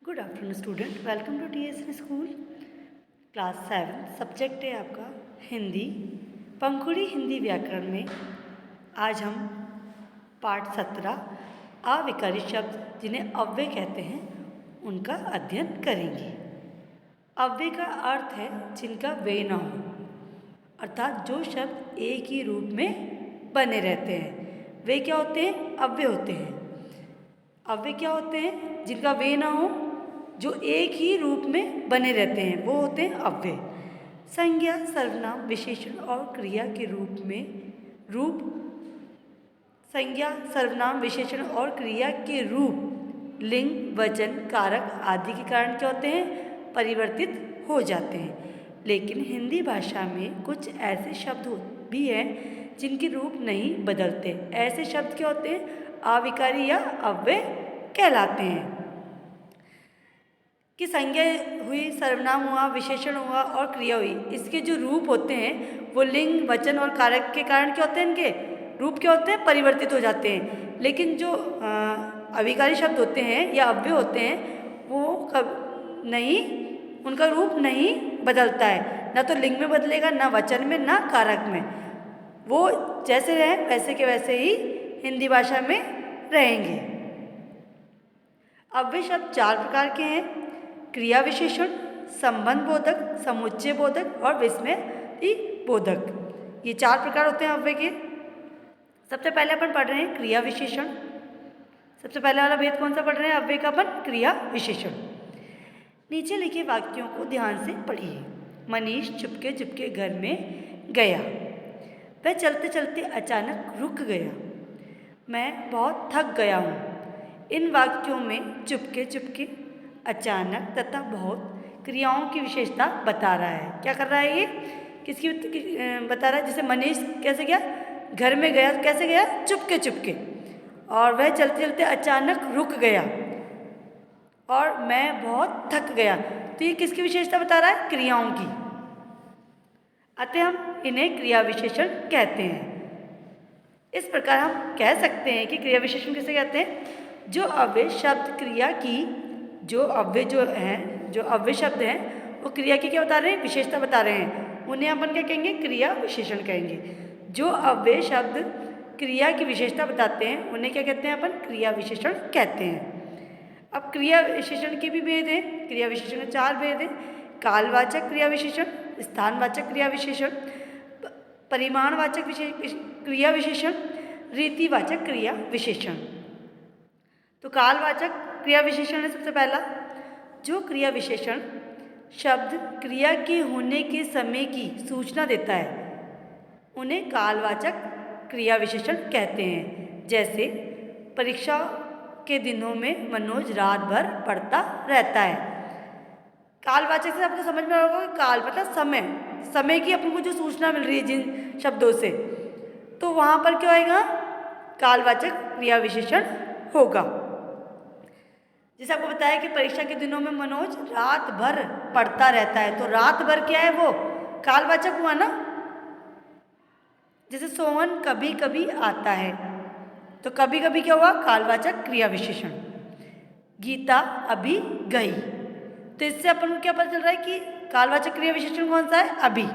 Good afternoon student, welcome to TSN school. Class 7 subject है आपका हिंदी, पंखुड़ी हिंदी व्याकरण में आज हम पाठ 17 अविकारी शब्द जिन्हें अव्यय कहते हैं उनका अध्ययन करेंगे। अव्यय का अर्थ है जिनका व्यय न हो, अर्थात जो शब्द एक ही रूप में बने रहते हैं वे क्या होते हैं? अव्यय होते हैं। अव्यय क्या होते हैं? जिनका व्यय ना हो, जो एक ही रूप में बने रहते हैं वो होते हैं अव्यय। संज्ञा, सर्वनाम, विशेषण और क्रिया के संज्ञा, सर्वनाम, विशेषण और क्रिया के रूप लिंग, वचन, कारक आदि के कारण क्या होते हैं? परिवर्तित हो जाते हैं। लेकिन हिंदी भाषा में कुछ ऐसे शब्द भी हैं जिनके रूप नहीं बदलते। ऐसे शब्द क्या होते हैं? अविकारी या अव्यय कहलाते हैं। कि संज्ञा हुई, सर्वनाम हुआ, विशेषण हुआ और क्रिया हुई, इसके जो रूप होते हैं वो लिंग, वचन और कारक के कारण क्या होते हैं? इनके रूप क्या होते हैं? परिवर्तित हो जाते हैं। लेकिन जो अविकारी शब्द होते हैं या अव्यय होते हैं वो उनका रूप नहीं बदलता है। ना तो लिंग में बदलेगा, ना वचन में, ना कारक में। वो जैसे रहे वैसे के वैसे ही हिंदी भाषा में रहेंगे। अव्यय शब्द 4 प्रकार के हैं: क्रिया विशेषण, संबंध बोधक, समुच्चय बोधक और विस्मय बोधक। ये 4 प्रकार होते हैं अव्यय के। सबसे पहले अपन पढ़ रहे हैं क्रिया विशेषण। सबसे पहले वाला भेद कौन सा पढ़ रहे हैं अव्यय का? अपन क्रिया विशेषण। नीचे लिखे वाक्यों को ध्यान से पढ़िए। मनीष चुपके चुपके घर में गया। वह चलते चलते अचानक रुक गया। मैं बहुत थक गया हूँ। इन वाक्यों में चुपके चुपके, अचानक तथा बहुत क्रियाओं की विशेषता बता रहा है। क्या कर रहा है ये? किसकी बता रहा है? जैसे मनीष कैसे गया? घर में गया। कैसे गया? चुपके चुपके। और वह चलते चलते अचानक रुक गया और मैं बहुत थक गया। तो ये किसकी विशेषता बता रहा है? क्रियाओं की। अतः हम इन्हें क्रिया विशेषण कहते हैं। इस प्रकार हम कह सकते हैं कि क्रिया विशेषण किसे कहते हैं? जो अव्यय शब्द क्रिया की, जो अव्यय शब्द हैं वो क्रिया की क्या बता रहे हैं? विशेषता बता रहे हैं। उन्हें अपन क्या कहेंगे? क्रिया विशेषण कहेंगे। जो अव्यय शब्द क्रिया की विशेषता बताते हैं उन्हें क्या कहते हैं? अपन क्रिया विशेषण कहते हैं। अब क्रिया विशेषण के भी भेद हैं। क्रिया विशेषण के 4 भेद हैं: कालवाचक क्रिया विशेषण, स्थानवाचक क्रिया विशेषण, परिमाणवाचक क्रिया विशेषण, रीतिवाचक क्रिया विशेषण। तो कालवाचक क्रिया विशेषण है सबसे पहला। जो क्रिया विशेषण शब्द क्रिया के होने के समय की सूचना देता है उन्हें कालवाचक क्रिया विशेषण कहते हैं। जैसे परीक्षा के दिनों में मनोज रात भर पढ़ता रहता है। कालवाचक से आपको समझ में आएगा कि काल मतलब समय की अपन को जो सूचना मिल रही है जिन शब्दों से, तो वहाँ पर क्या होएगा? कालवाचक क्रिया विशेषण होगा। जैसे आपको बताया कि परीक्षा के दिनों में मनोज रात भर पढ़ता रहता है, तो रात भर क्या है? वो कालवाचक हुआ ना। जैसे सोहन कभी कभी आता है, तो कभी कभी क्या हुआ? कालवाचक क्रिया विशेषण। गीता अभी गई, तो इससे अपन को क्या पता चल रहा है कि कालवाचक क्रिया विशेषण कौन सा है? अभी।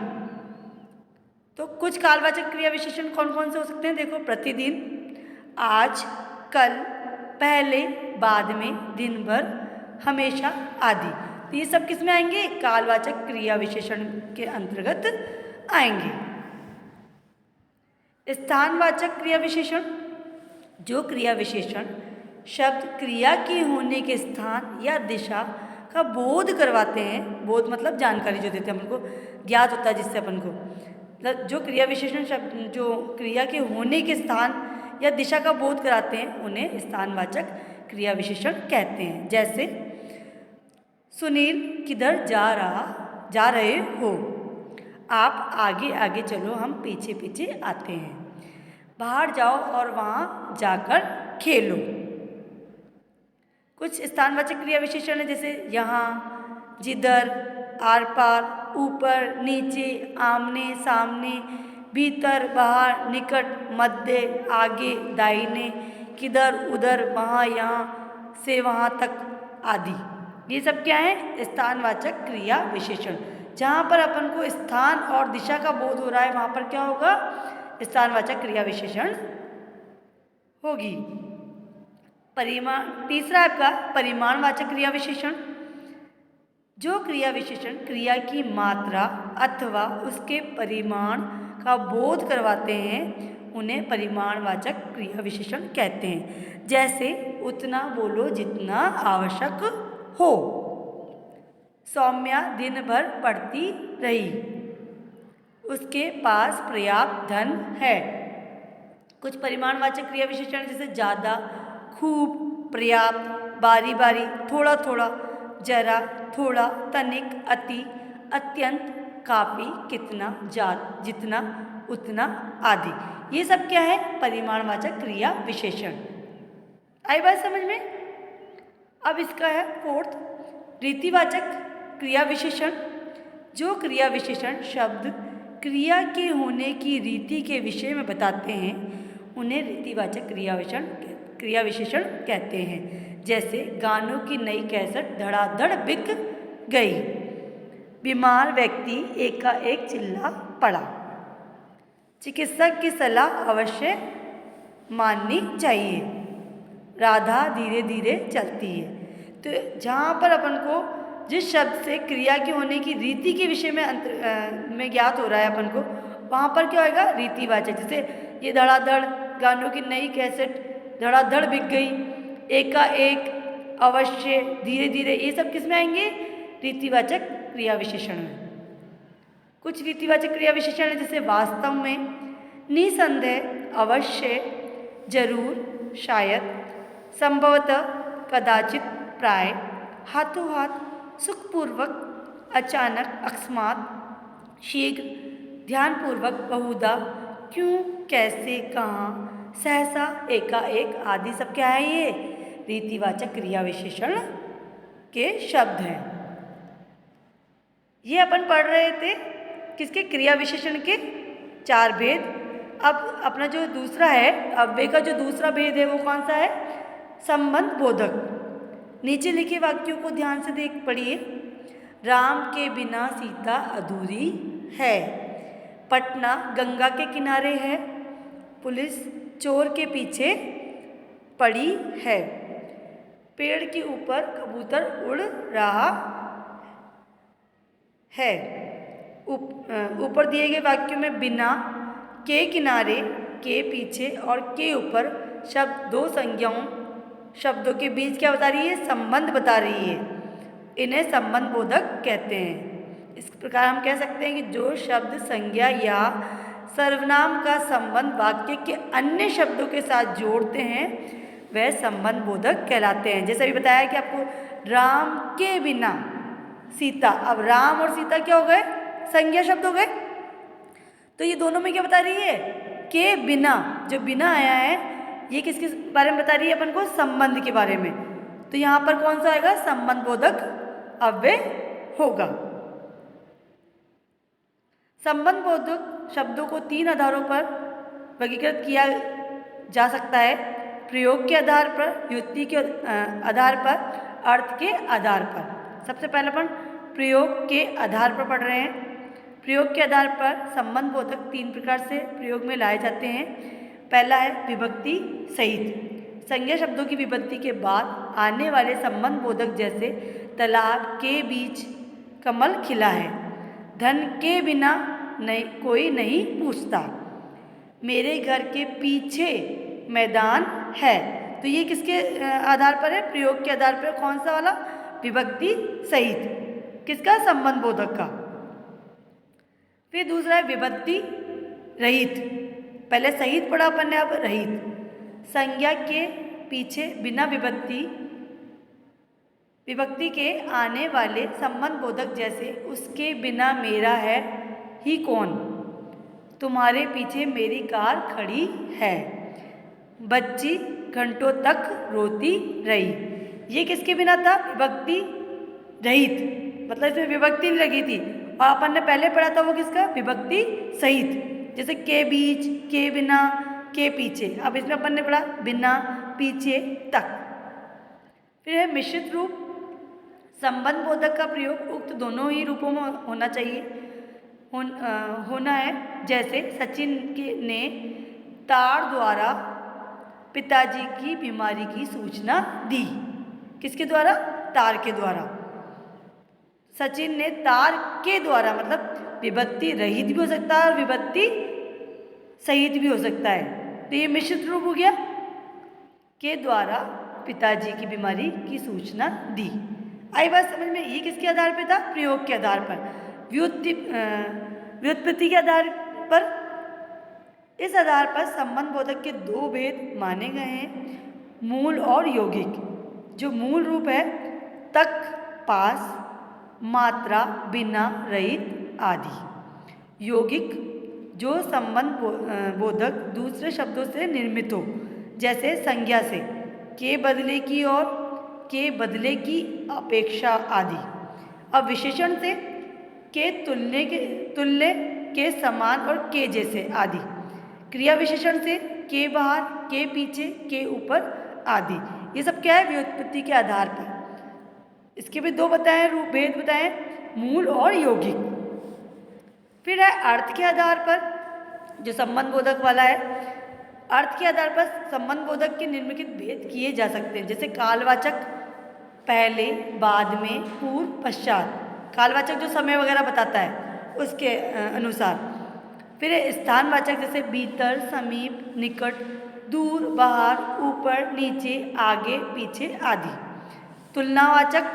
तो कुछ कालवाचक क्रिया विशेषण कौन कौन से हो सकते हैं? देखो, प्रतिदिन, आज, कल, पहले, बाद में, दिन भर, हमेशा आदि। तो ये सब किस में आएंगे? कालवाचक क्रिया विशेषण के अंतर्गत आएंगे। स्थानवाचक क्रिया विशेषण। जो क्रिया विशेषण शब्द क्रिया के होने के स्थान या दिशा का बोध करवाते हैं, बोध मतलब जानकारी जो देते हैं, अपन को ज्ञात होता है जिससे अपन को, मतलब जो क्रिया विशेषण शब्द जो क्रिया के होने के स्थान या दिशा का बोध कराते हैं उन्हें स्थानवाचक क्रिया विशेषण कहते हैं। जैसे सुनील किधर जा रहे हो? आप आगे आगे चलो, हम पीछे पीछे आते हैं। बाहर जाओ और वहाँ जाकर खेलो। कुछ स्थानवाचक क्रिया विशेषण है जैसे यहाँ, जिधर, आर पार, ऊपर, नीचे, आमने सामने, भीतर, बाहर, निकट, मध्य, आगे, दाहिने, किधर, उधर, वहाँ, यहाँ से वहाँ तक आदि। ये सब क्या है? स्थानवाचक क्रिया विशेषण। जहाँ पर अपन को स्थान और दिशा का बोध हो रहा है वहाँ पर क्या होगा? स्थानवाचक क्रिया विशेषण होगी। तीसरा आपका परिमाणवाचक क्रिया विशेषण। जो क्रिया विशेषण क्रिया की मात्रा अथवा उसके परिमाण का बोध करवाते हैं उन्हें परिमाणवाचक क्रिया विशेषण कहते हैं। जैसे उतना बोलो जितना आवश्यक हो। सौम्या दिन भर पढ़ती रही। उसके पास पर्याप्त धन है। कुछ परिमाणवाचक क्रिया विशेषण जैसे ज़्यादा, खूब, पर्याप्त, बारी बारी, थोड़ा थोड़ा, जरा, थोड़ा, तनिक, अति, अत्यंत, काफ़ी, कितना, जितना, उतना आदि। ये सब क्या है? परिमाणवाचक क्रिया विशेषण। आई बात समझ में? अब इसका है फोर्थ, रीतिवाचक क्रिया विशेषण। जो क्रिया विशेषण शब्द क्रिया के होने की रीति के विषय में बताते हैं उन्हें रीतिवाचक क्रिया विशेषण कहते हैं। जैसे गानों की नई कैसेट धड़ाधड़ बिक गई। बीमार व्यक्ति एकाएक चिल्ला पड़ा। चिकित्सक की सलाह अवश्य माननी चाहिए। राधा धीरे धीरे चलती है। तो जहाँ पर अपन को जिस शब्द से क्रिया के होने की रीति के विषय में ज्ञात हो रहा है अपन को, वहाँ पर क्या होगा? रीतिवाचक। जैसे ये धड़ाधड़, गानों की नई कैसेट धड़ाधड़ बिक गई, एकाएक, अवश्य, धीरे धीरे, ये सब किस में आएंगे? रीतिवाचक क्रिया विशेषण में। कुछ रीतिवाचक क्रिया विशेषण है जैसे वास्तव में, निसंदेह, अवश्य, जरूर, शायद, संभवतः, कदाचित, प्राय, हाथों हाथ, सुखपूर्वक, अचानक, अकस्मात, शीघ्र, ध्यानपूर्वक, बहुधा, क्यों, कैसे, कहाँ, सहसा, एकाएक आदि सब क्या है? ये रीतिवाचक क्रिया विशेषण के शब्द हैं। ये अपन पढ़ रहे थे किसके? क्रिया विशेषण के 4 भेद। अब अपना जो दूसरा है, अव्यय का जो दूसरा भेद है वो कौन सा है? संबंध बोधक। नीचे लिखे वाक्यों को ध्यान से पढ़िए। राम के बिना सीता अधूरी है। पटना गंगा के किनारे है। पुलिस चोर के पीछे पड़ी है। पेड़ के ऊपर कबूतर उड़ रहा है। ऊपर दिए गए वाक्यों में बिना, के किनारे, के पीछे और के ऊपर शब्द 2 संज्ञाओं शब्दों के बीच क्या बता रही है? संबंध बता रही है। इन्हें संबंध बोधक कहते हैं। इस प्रकार हम कह सकते हैं कि जो शब्द संज्ञा या सर्वनाम का संबंध वाक्य के अन्य शब्दों के साथ जोड़ते हैं वह संबंध बोधक कहलाते हैं। जैसे अभी बताया कि आपको राम के बिना सीता, अब राम और सीता क्या हो गए? संज्ञा शब्द हो गए। तो ये दोनों में क्या बता रही है? के बिना, जो बिना आया है ये किसके बारे में बता रही है अपन को? संबंध के बारे में। तो यहाँ पर कौन सा आएगा? संबंध बोधक अव्यय होगा। संबंध बोधक शब्दों को 3 आधारों पर वर्गीकृत किया जा सकता है। प्रयोग के आधार पर, युक्ति के आधार पर, अर्थ के आधार पर। सबसे पहले अपन प्रयोग के आधार पर पढ़ रहे हैं। प्रयोग के आधार पर संबंध बोधक 3 प्रकार से प्रयोग में लाए जाते हैं। पहला है विभक्ति सहित। संज्ञा शब्दों की विभक्ति के बाद आने वाले संबंध बोधक जैसे तालाब के बीच कमल खिला है, धन के बिना कोई नहीं पूछता, मेरे घर के पीछे मैदान है। तो ये किसके आधार पर है? प्रयोग के आधार पर। कौन सा वाला? विभक्ति सहित। किसका? संबंध बोधक का। फिर दूसरा है विभक्ति रहित। पहले सहित पढ़ा अपन ने, अब रहित। संज्ञा के पीछे बिना विभक्ति के आने वाले संबंध बोधक जैसे उसके बिना मेरा है ही कौन, तुम्हारे पीछे मेरी कार खड़ी है, बच्ची घंटों तक रोती रही। ये किसके बिना था? विभक्ति रहित, मतलब इसमें विभक्ति नहीं लगी थी। और अपन ने पहले पढ़ा था वो किसका? विभक्ति सहित। जैसे के बीच, के बिना, के पीछे। अब इसमें अपन ने पढ़ा बिना, पीछे, तक। फिर है मिश्रित रूप। संबंध बोधक का प्रयोग उक्त दोनों ही रूपों में होना चाहिए, होना है। जैसे सचिन ने तार द्वारा पिताजी की बीमारी की सूचना दी। किसके द्वारा? तार के द्वारा। सचिन ने तार के द्वारा मतलब विभक्ति रहित भी हो सकता है और विभक्ति सहित भी हो सकता है, तो ये मिश्रित रूप हो गया। के द्वारा पिताजी की बीमारी की सूचना दी। आई बात समझ में? ये किसके आधार पर था? प्रयोग के आधार पर, व्युत्पत्ति के आधार पर। इस आधार पर संबंध बोधक के दो भेद माने गए हैं, मूल और यौगिक। जो मूल रूप है तक, पास, मात्रा, बिना, रहित आदि। यौगिक जो संबंध बोधक दूसरे शब्दों से निर्मित हो, जैसे संज्ञा से, के बदले की और के बदले की अपेक्षा आदि। अब विशेषण से के तुल्य, के समान और के जैसे आदि। क्रिया विशेषण से के बाहर, के पीछे, के ऊपर आदि। ये सब क्या है? व्युत्पत्ति के आधार पर। इसके भी दो बताए रूप, भेद बताए, मूल और यौगिक। फिर है अर्थ के आधार पर, जो संबंध बोधक वाला है। अर्थ के आधार पर संबंध बोधक के निम्नलिखित भेद किए जा सकते हैं, जैसे कालवाचक, पहले, बाद में, पूर्व, पश्चात। कालवाचक जो समय वगैरह बताता है उसके अनुसार। फिर है स्थानवाचक, जैसे भीतर, समीप, निकट, दूर, बाहर, ऊपर, नीचे, आगे, पीछे आदि। तुलनावाचक,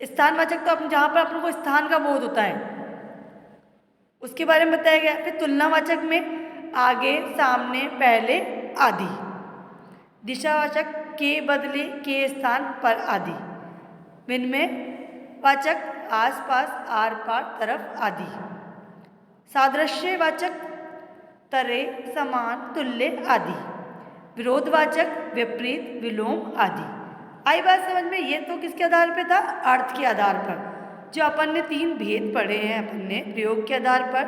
स्थानवाचक तो अपन जहाँ पर अपन को स्थान का बोध होता है उसके बारे में बताया गया। फिर तुलनावाचक में आगे, सामने, पहले आदि। दिशावाचक के बदले, के स्थान पर आदि। विनिमय वाचक आसपास, आर पार, तरफ आदि। सादृश्यवाचक तरह, समान, तुल्य आदि। विरोधवाचक विपरीत, विलोम आदि। आई बात समझ में? ये तो किसके आधार पे था? अर्थ के आधार पर। जो अपन ने तीन भेद पढ़े हैं, अपन ने प्रयोग के आधार पर,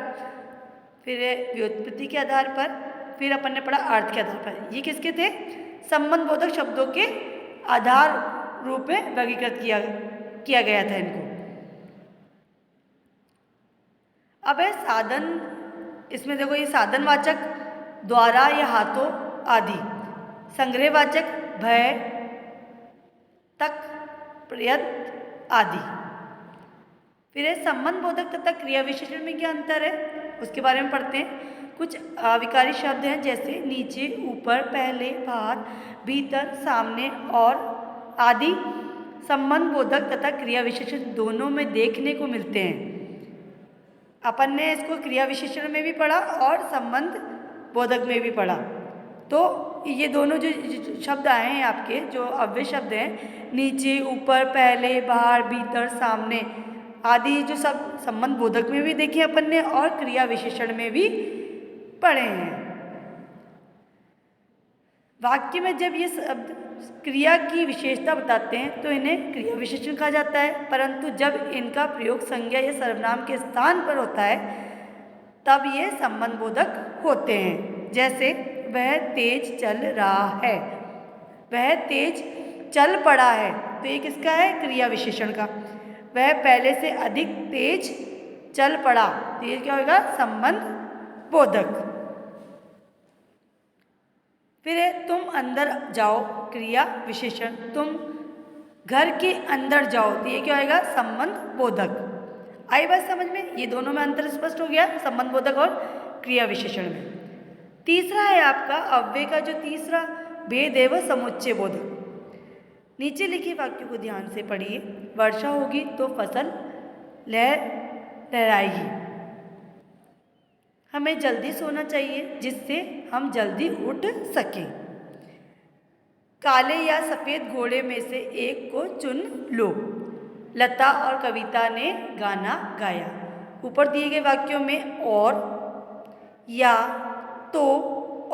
फिर व्युत्पत्ति के आधार पर, फिर अपन ने पढ़ा अर्थ के आधार पर। ये किसके थे? संबंध बोधक शब्दों के आधार रूप में वर्गीकृत किया गया था इनको। अब है साधन। इसमें देखो, ये साधनवाचक द्वारा या हाथों आदि। संग्रहवाचक भय, तक, प्रयत्न आदि। फिर है संबंध बोधक तथा क्रिया विशेषण में क्या अंतर है उसके बारे में पढ़ते हैं। कुछ अविकारी शब्द हैं, जैसे नीचे, ऊपर, पहले, बाहर, भीतर, सामने और आदि संबंध बोधक तथा क्रिया विशेषण दोनों में देखने को मिलते हैं। अपन ने इसको क्रिया विशेषण में भी पढ़ा और संबंध बोधक में भी पढ़ा। तो ये दोनों जो शब्द आए हैं आपके, जो अव्यय शब्द हैं, नीचे, ऊपर, पहले, बाहर, भीतर, सामने आदि, जो सब संबंध बोधक में भी देखे अपन ने और क्रिया विशेषण में भी पढ़े हैं। वाक्य में जब ये शब्द क्रिया की विशेषता बताते हैं तो इन्हें क्रिया विशेषण कहा जाता है, परंतु जब इनका प्रयोग संज्ञा या सर्वनाम के स्थान पर होता है तब ये संबंध बोधक होते हैं। जैसे वह तेज चल रहा है, वह तेज चल पड़ा है, तो ये किसका है? क्रिया विशेषण का। वह पहले से अधिक तेज चल पड़ा, तो ये क्या होगा? संबंध बोधक। फिर है तुम अंदर जाओ, क्रिया विशेषण। तुम घर के अंदर जाओ, तो ये क्या होगा? संबंध बोधक। आई बात समझ में? ये दोनों में अंतर स्पष्ट हो गया, संबंध बोधक और क्रिया विशेषण में। तीसरा है आपका अव्यय का जो तीसरा भेद है वह समुच्चय बोधक। नीचे लिखे वाक्यों को ध्यान से पढ़िए। वर्षा होगी तो फसल लहराएगी। हमें जल्दी सोना चाहिए जिससे हम जल्दी उठ सकें। काले या सफ़ेद घोड़े में से एक को चुन लो। लता और कविता ने गाना गाया। ऊपर दिए गए वाक्यों में और, या, तो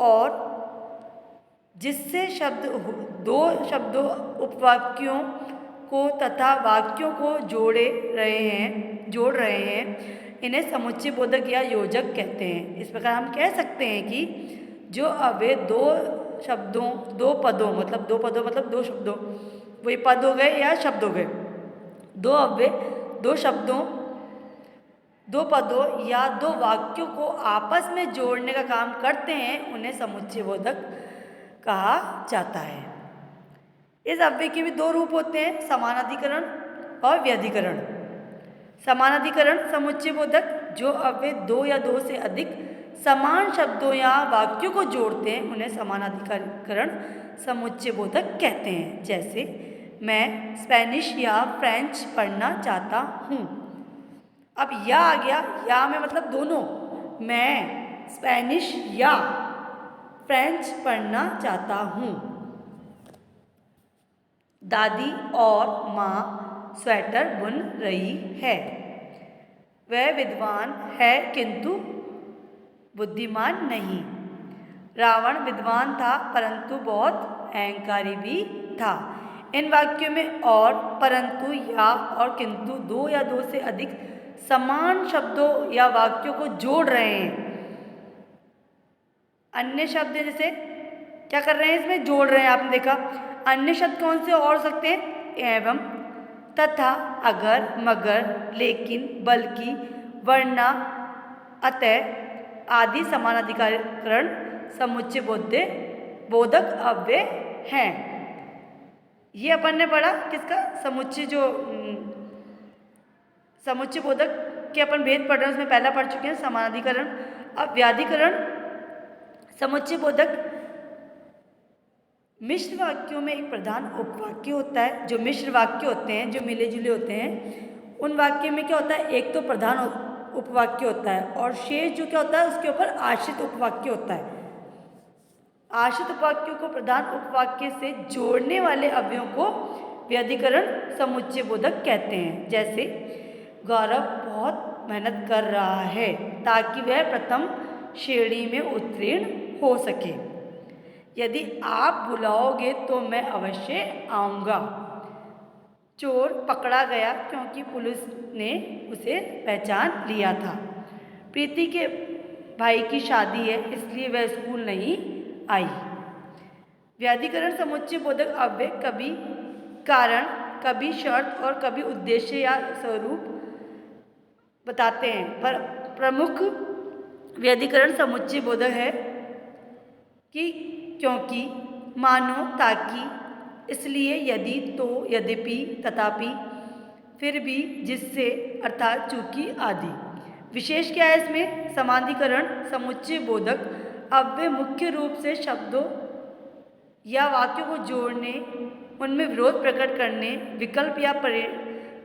और जिससे शब्द दो शब्दों उपवाक्यों को तथा वाक्यों को जोड़ रहे हैं इन्हें समुच्चय बोधक या योजक कहते हैं। इस प्रकार हम कह सकते हैं कि जो अव्यय दो पदों मतलब दो शब्दों, वही पद हो गए या शब्द हो गए, दो अव्यय दो शब्दों, दो पदों या दो वाक्यों को आपस में जोड़ने का काम करते हैं, उन्हें समुच्चय बोधक कहा जाता है। इस अव्यय के भी दो रूप होते हैं, समानाधिकरण और व्यधिकरण। समानाधिकरण समुच्चय बोधक जो अव्यय दो या दो से अधिक समान शब्दों या वाक्यों को जोड़ते हैं, उन्हें समानाधिकरण समुच्चय बोधक कहते हैं। जैसे मैं स्पेनिश या फ्रेंच पढ़ना चाहता हूँ। अब या आ गया, या में मतलब दोनों, मैं स्पेनिश या फ्रेंच पढ़ना चाहता हूँ। दादी और माँ स्वेटर बुन रही है। वह विद्वान है किंतु बुद्धिमान नहीं। रावण विद्वान था परंतु बहुत अहंकारी भी था। इन वाक्यों में और, परंतु, या और किंतु दो या दो से अधिक समान शब्दों या वाक्यों को जोड़ रहे हैं। अन्य शब्द जैसे क्या कर रहे हैं, इसमें जोड़ रहे हैं। आपने देखा अन्य शब्द कौन से और हो सकते हैं, एवं, तथा, अगर, मगर, लेकिन, बल्कि, वरना, अतः आदि समानाधिकरण समुच्चय बोधक अव्यय हैं। ये अपन ने पढ़ा किसका, समुच्चय जो समुच्चय बोधक के अपन भेद पढ़ रहे हैं, उसमें पहला पढ़ चुके हैं समानाधिकरण। अब व्याधिकरण समुच्चय बोधक मिश्र वाक्यों में एक प्रधान उपवाक्य होता है। जो मिश्र वाक्य होते हैं, जो मिले जुले होते हैं, उन वाक्य में क्या होता है, एक तो प्रधान उपवाक्य होता है और शेष जो क्या होता है, उसके ऊपर आश्रित उपवाक्य होता है। आश्रित उपवाक्यों को प्रधान उपवाक्य से जोड़ने वाले अवयवों को व्याधिकरण समुच्चय बोधक कहते हैं। जैसे गौरव बहुत मेहनत कर रहा है ताकि वह प्रथम श्रेणी में उत्तीर्ण हो सके। यदि आप बुलाओगे तो मैं अवश्य आऊँगा। चोर पकड़ा गया क्योंकि पुलिस ने उसे पहचान लिया था। प्रीति के भाई की शादी है इसलिए वह स्कूल नहीं आई। व्याधिकरण समुच्चय बोधक अव्यय कभी कारण, कभी शर्त और कभी उद्देश्य या स्वरूप बताते हैं, पर प्रमुख व्याधिकरण समुच्चय बोधक है कि, क्योंकि, मानो, ताकि, इसलिए, यदि, तो, यद्यपि, तथापि, फिर भी, जिससे, अर्थात, चूंकि आदि। विशेष क्या है इसमें, समानाधिकरण समुच्चय बोधक अव्यय मुख्य रूप से शब्दों या वाक्यों को जोड़ने, उनमें विरोध प्रकट करने, विकल्प या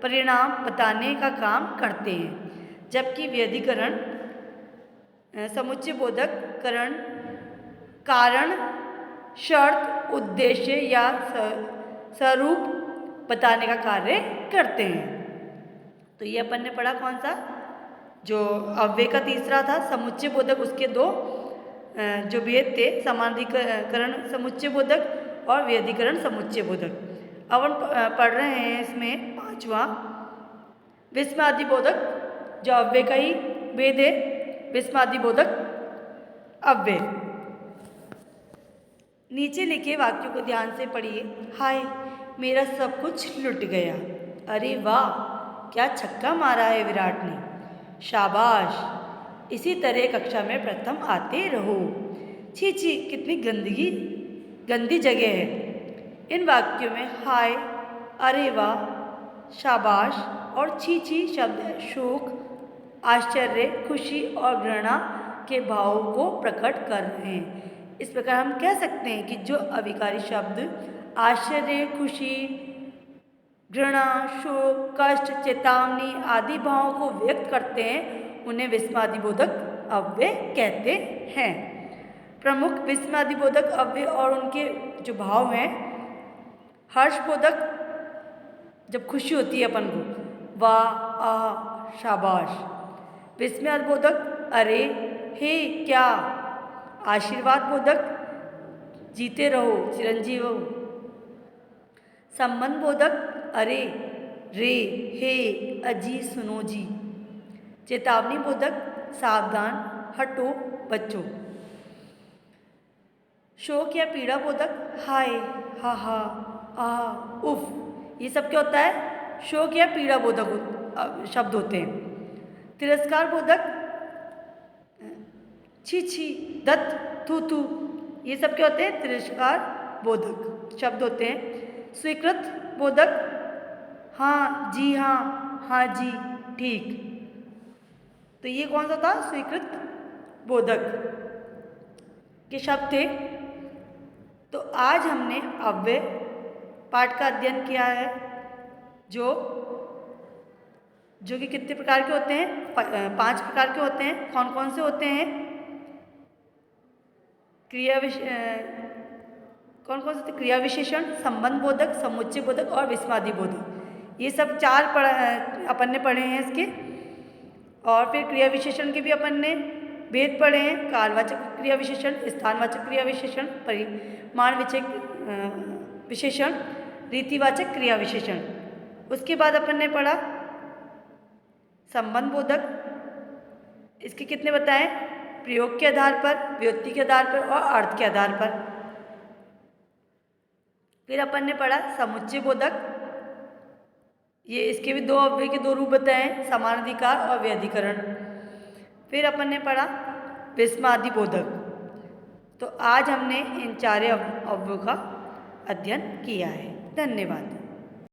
परिणाम बताने का काम करते हैं। जबकि व्याधिकरण समुच्चय बोधक कारण, शर्त, उद्देश्य या स्वरूप बताने का कार्य करते हैं। तो ये अपन ने पढ़ा कौन सा, जो अव्यय का तीसरा था समुच्चय बोधक, उसके दो जो भेद थे, समानाधिकरण समुच्चय बोधक और व्याधिकरण समुच्चय बोधक। अब हम पढ़ रहे हैं इसमें पांचवा विस्मयादि बोधक, जो अव्यय का ही भेद है। विस्मयादि बोधक अव्यय। नीचे लिखे वाक्यों को ध्यान से पढ़िए। हाय, मेरा सब कुछ लुट गया। अरे वाह, क्या छक्का मारा है विराट ने। शाबाश, इसी तरह कक्षा में प्रथम आते रहो। छी छी, कितनी गंदी जगह है। इन वाक्यों में हाय, अरे वाह, शाबाश और छी छी शब्द शोक, आश्चर्य, खुशी और घृणा के भावों को प्रकट कर रहे हैं। इस प्रकार हम कह सकते हैं कि जो अविकारी शब्द आश्चर्य, खुशी, घृणा, शोक, कष्ट, चेतावनी आदि भावों को व्यक्त करते हैं, उन्हें विस्मयादि बोधक अव्यय कहते हैं। प्रमुख विस्मयादि बोधक अव्यय और उनके जो भाव हैं, हर्ष बोधक, जब खुशी होती है अपन को, वाह, आह, शाबाश। विस्मयादि बोधक अरे, हे, क्या। आशीर्वाद बोधक जीते रहो, चिरंजीव हो। संबंध बोधक अरे, रे, हे, अजी, सुनो जी। चेतावनी बोधक सावधान, हटो, बच्चों। शोक या पीड़ा बोधक हाय, हा हा, आह, उफ। ये सब क्या होता है, शोक या पीड़ा बोधक शब्द होते हैं। तिरस्कार बोधक छी छी, दत्त, थू थू, ये सब क्या होते हैं? तिरस्कार बोधक शब्द होते हैं। स्वीकृत बोधक हाँ जी, हाँ जी, ठीक। तो ये कौन सा था? स्वीकृत बोधक के शब्द थे। तो आज हमने अव्यय पाठ का अध्ययन किया है, जो कि कितने प्रकार के होते हैं? 5 प्रकार के होते हैं। कौन कौन से होते हैं? क्रिया विशेषण, संबंध बोधक, समुच्चय बोधक और विस्मादि बोधक। ये सब 4 अपन ने पढ़े हैं इसके। और फिर क्रिया विशेषण के भी अपन ने भेद पढ़े हैं। कालवाचक क्रिया विशेषण, स्थानवाचक क्रिया विशेषण, परिमाणवाचक विशेषण, रीतिवाचक क्रिया विशेषण। उसके बाद अपन ने पढ़ा संबंध बोधक। इसके कितने बताएं? प्रयोग के आधार पर, व्युत्पत्ति के आधार पर और अर्थ के आधार पर। फिर अपन ने पढ़ा समुच्चय बोधक। ये इसके भी 2 अव्यय के 2 रूप बताए, समानाधिकार और व्यधिकरण। फिर अपन ने पढ़ा विस्मादि बोधक। तो आज हमने इन 4 अव्ययों का अध्ययन किया है। धन्यवाद।